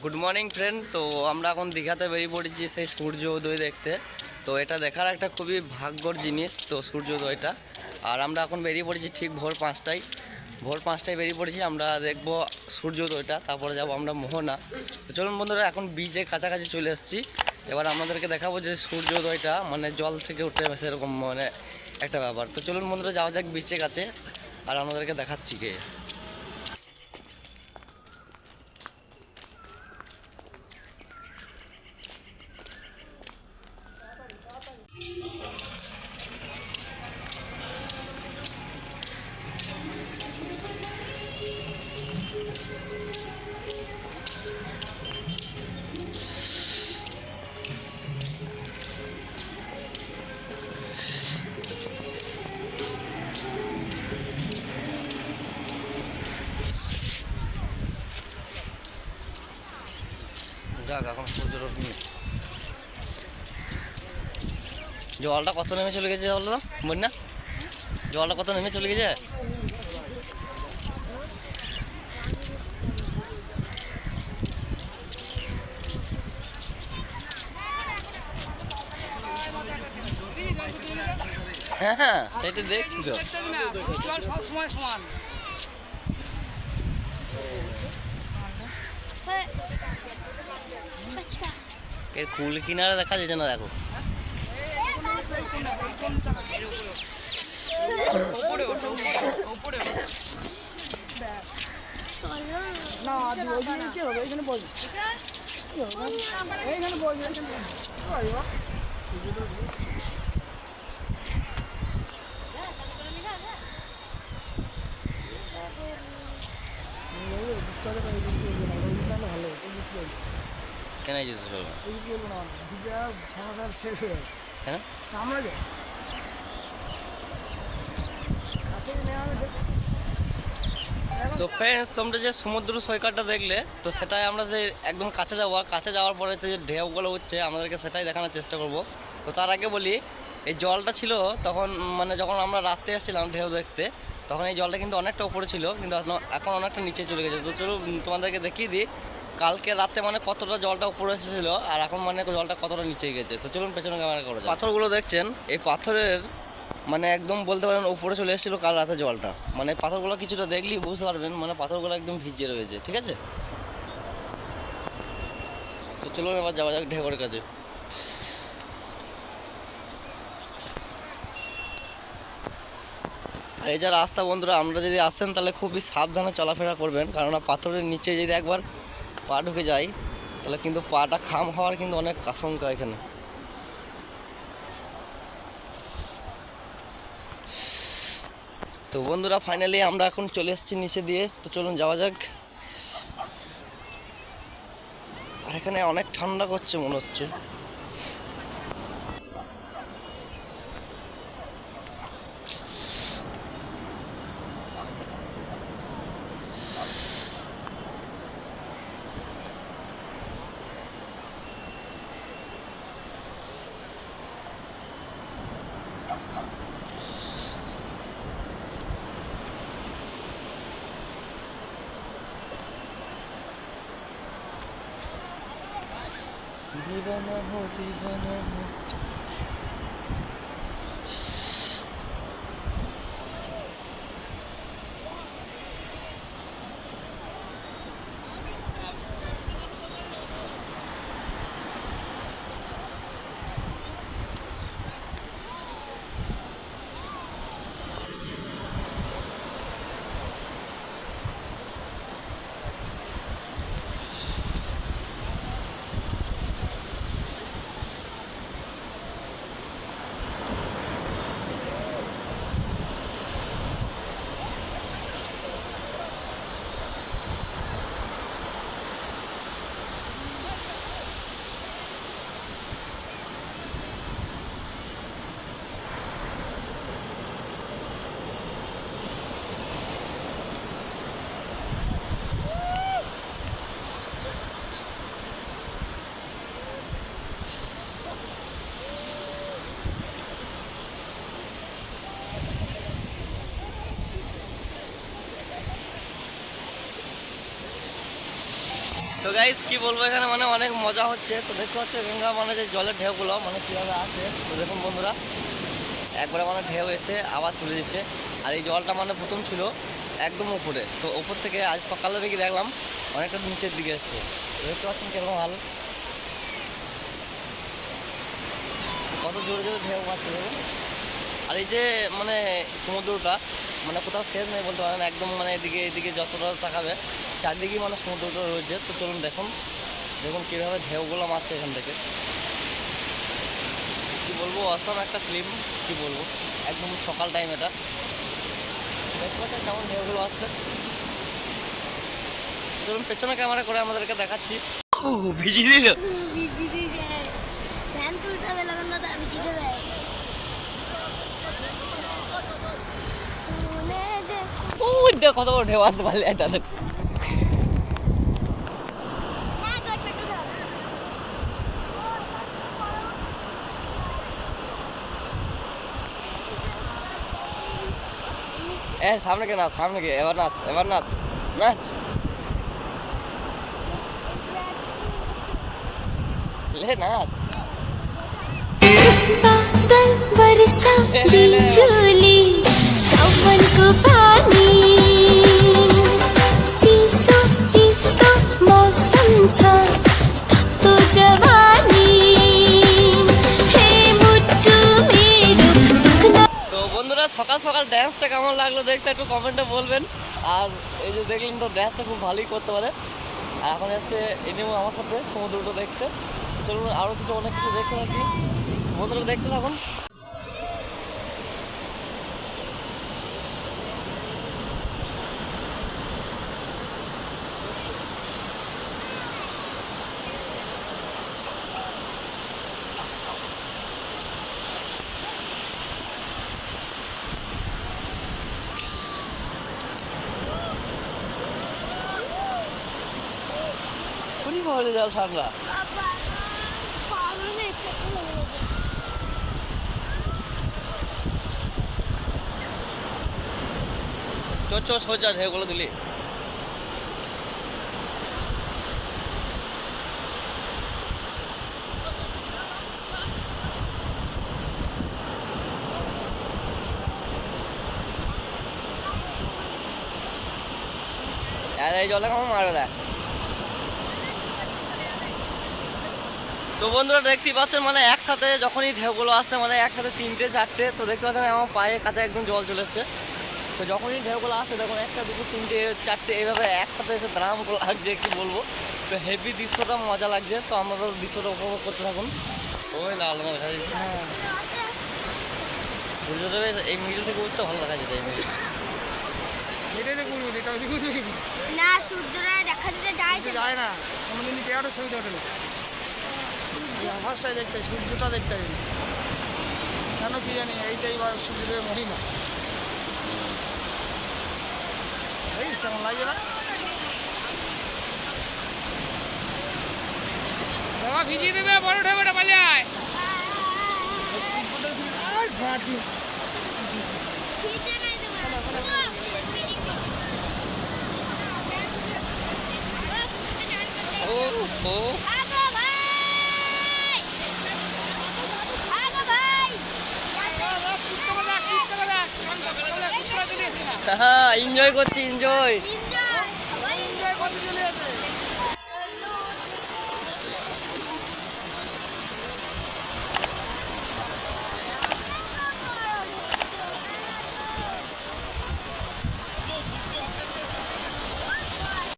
Good morning friend. তো আমরা এখন দীঘাতে বেরিয়ে পড়েছি সেই সূর্য উদয় দেখতে। তো এটা দেখার একটা খুবই ভাগ্যর জিনিস, তো সূর্য উদয়টা। আর আমরা এখন বেরিয়ে পড়েছি ঠিক ভোর পাঁচটায় বেরিয়ে পড়েছি। আমরা দেখব সূর্য উদয়টা, তারপরে যাব আমরা মোহনা। তো চলুন বন্ধুরা, এখন বিচের কাছাকাছি চলে এসেছি। এবার আমাদেরকে দেখাবো যে সূর্য উদয়টা মানে জল থেকে উঠে সেরকম মানে একটা ব্যাপার। তো চলুন বন্ধুরা, যাওয়া যাক বিচের কাছে, আর আমাদেরকে দেখাচ্ছি কে। যাক, এখন সূর্যের নেই, জলটা কত নেমে চলে গেছে বলো বন্যা, জলটা কত নেমে চলে গেছে। হ্যাঁ হ্যাঁ, সেটা দেখছি তো। সব সময় সমান। এর কুল কিনারে দেখা যাচ্ছে না, দেখো। কেন যেতে চলবে হ্যাঁ। তো ফ্রেন্ডস, তোমরা যে সমুদ্র সৈকতটা দেখলে, তো সেটাই আমরা যে একদম কাছে যাবো, আর কাছে যাওয়ার পরে যে ঢেউগুলো হচ্ছে আমাদেরকে সেটাই দেখানোর চেষ্টা করব। তো তার আগে বলি, এই জলটা ছিল তখন মানে যখন আমরা রাত্রে এসেছিলাম ঢেউ দেখতে, তখন এই জলটা কিন্তু অনেকটা উপরে ছিল, কিন্তু এখন অনেকটা নিচে চলে গেছে। তো চলো তোমাদেরকে দেখিয়ে দিই কালকে রাতে মানে কতটা জলটা উপরে এসেছিলো, আর এখন মানে জলটা কতটা নিচে গেছে। তো চলুন পেছনে ক্যামেরা করে। পাথরগুলো দেখছেন, এই পাথরের মানে একদম বলতে পারেন উপরে চলে এসেছিলো কাল রাতে জলটা। মানে পাথরগুলো কিছুটা দেখলেই বুঝতে পারবেন, মানে পাথরগুলো একদম ভিজে রয়েছে, ঠিক আছে। তো চলুন এবার যাওয়া যাক ঢেউয়ের কাছে। আর এই যা রাস্তা বন্ধুরা, আমরা যদি আসেন তাহলে খুবই সাবধানে চলাফেরা করবেন, কারণ পাথরের নিচে যদি একবার পা ঢুকে যায় তাহলে কিন্তু পাটা খাম হওয়ার কিন্তু অনেক আশঙ্কা এখানে। তো বন্ধুরা, ফাইনালি আমরা এখন চলে এসেছি নিচে দিয়ে। তো চলুন যাওয়া যাক। আর এখানে অনেক ঠান্ডা করছে মনে হচ্ছে। দিবানা হো দিবানা হো। তো গাইস কি বলবো, এখানে মানে অনেক মজা হচ্ছে। তো দেখতে পাচ্ছ গঙ্গা মানে যে জলের ঢেউগুলো মানে কীভাবে আছে। তো দেখুন বন্ধুরা, একবারে মানে ঢেউ এসে আবার চলে যাচ্ছে। আর এই জলটা মানে প্রথম ছিল একদম উপরে, তো উপর থেকে আজ সকালে দেখি দেখলাম অনেকটা নিচের দিকে এসছে। দেখতে পাচ্ছেন কিরকম হাল, কত জোরে জোরে ঢেউ মারছে দেখুন। আর এই যে মানে সমুদ্রটা মানে কোথাও শেষ নেই বলতে পারেন, একদম মানে এদিকে যতটা তাকাবে চারদিকেই মানে সমুদ্রটা রয়েছে। তো চলুন দেখুন দেখুন কীভাবে ঢেউগুলো মারছে এখান থেকে। কী বলবো, অসাম একটা ফিল্ম, কী বলবো, একদম সকাল টাইম এটা। দেখতে পাচ্ছেন কেমন ঢেউগুলো আসছে। চলুন পেছনে ক্যামেরা করে আমাদেরকে দেখাচ্ছি। ভিজিয়ে দিল, কত বড় ঢেউ আসতে পারলে তাদের। সামনে কে নাচ, সামনে কে, এবার নাচ, এবার নাচ, নাচ। ले नाच। बादल वर्षा बिजुली सावन को पानी चिसो चिसो मौसम छ तो जवानी हे मुट्टू मेरो दुखना। তো বন্ধুরা সকাল সকাল ড্যান্সটা কেমন লাগলো দেখতে একটু কমেন্টে বলবেন। আর এই যে দেখলেন তো ড্যান্সটা খুব ভালোই করতে পারে। আর এখন এসছে এনিমো আমার সাথে সমুদ্রটা দেখতে। চলুন আরও কিছু অনেক কিছু দেখতে থাকি, বন্ধুরা দেখতে থাকুন। খুবই ভালো যাও ঠান্ডা। চো সোজা ঢেউগুলো দিলি। এই জলে কেমন মারবে দেখ। তো বন্ধুরা দেখতেই পাচ্ছেন মানে একসাথে যখনই ঢেউগুলো আসছে মানে একসাথে তিনটে চারটে, তো দেখতে পাচ্ছেন আমার পায়ে কাছে একদম জল চলে এসছে। তো যখনই ঢেউগুলো আসছে দেখুন একটা দুটো তিনটে চারটে এইভাবে একসাথে এসে দ্রাম লাগছে, কি বলবো। তো হেভি দৃশ্যটা মজা লাগছে। তো আমাদের দৃশ্যটা উপভোগ করতে থাকুন। ওই লাল দেখা যাচ্ছে, হ্যাঁ সূর্যটা এই মিডিল থেকে উঠতে ভালো দেখা যেত। এই মিডিল এটাই তো করবো, তাও দেখুন না সূর্যটা দেখা যেতে যায় না, কোনোদিন কেয়ারও ছবিটা ওঠে না। আভাসটাই দেখতে হয়, সূর্যটা দেখতে হয় কেন কি জানি, এইটাই বা সূর্যদেবের মহিমা। দেখিস কেমন লাগে না, বাবা ভিজিয়ে দেবে, বড় ঢেউটা পালিয়ে ও ও হ্যাঁ এনজয় করছি, এনজয়।